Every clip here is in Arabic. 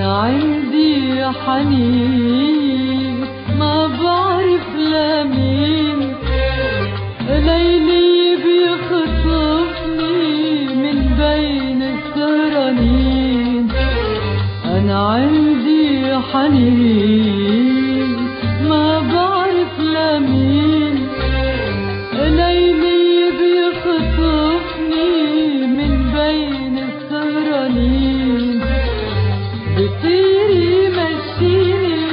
عندي حنين ما بعرف لمين، ليلي بيخطفني من بين السهرانين. أنا عندي حنين ما بعرف لمين، ليلي بيخطفني من بين السهرانين. بطير يمشيني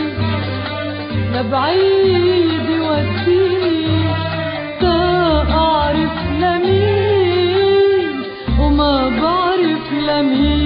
لبعيد يوديني، تا أعرف لمين وما بعرف لمين.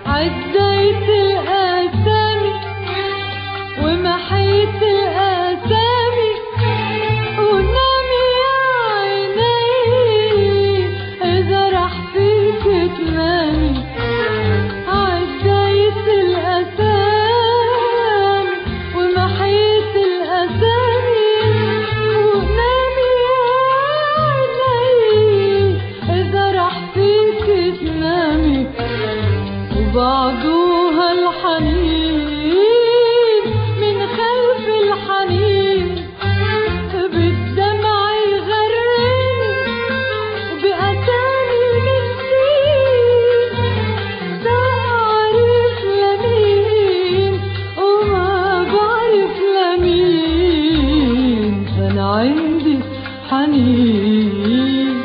عديت الأسامي ومحيت الأسامي، ونامي يا عيني إذا راح فيك تنامي. عديت الأسامي ومحيت الأسامي، ونامي يا عيني إذا راح فيك تنامي. وبعدوها الحنين من خلف الحنين، بالدمع يغرقني وبأتاني مسكين. لا أعرف لمين وما بعرف لمين. أنا عندي حنين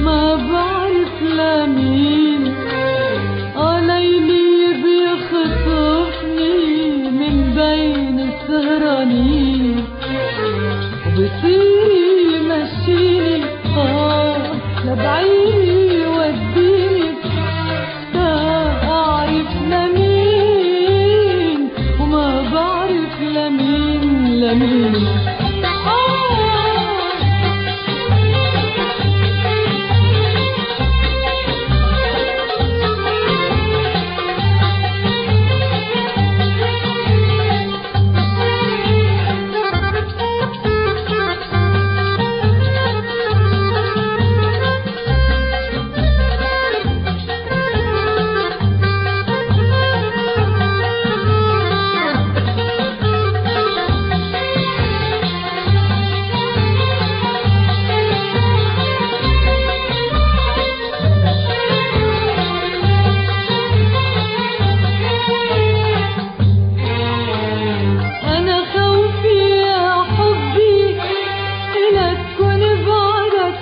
ما بعرف لمين، ليلي بيخطفني من بين السهرانين. وبصير يمشيني لبعيد يوديني، تا أعرف لمين وما بعرف لمين. أنا خوفي يا حبي لكن بعدك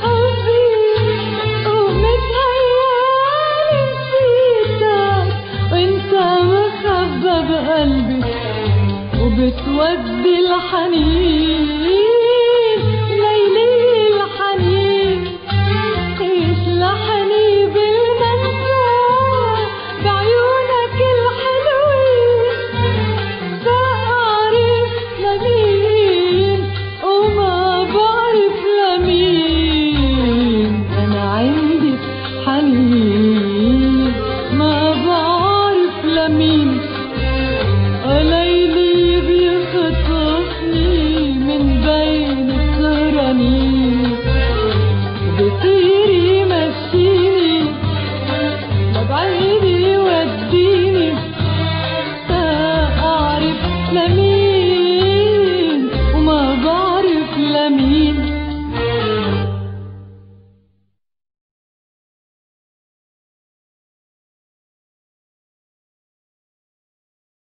حبي، ومتهيألي نسيتك وانت مخبى بقلبي. وبتودي الحنين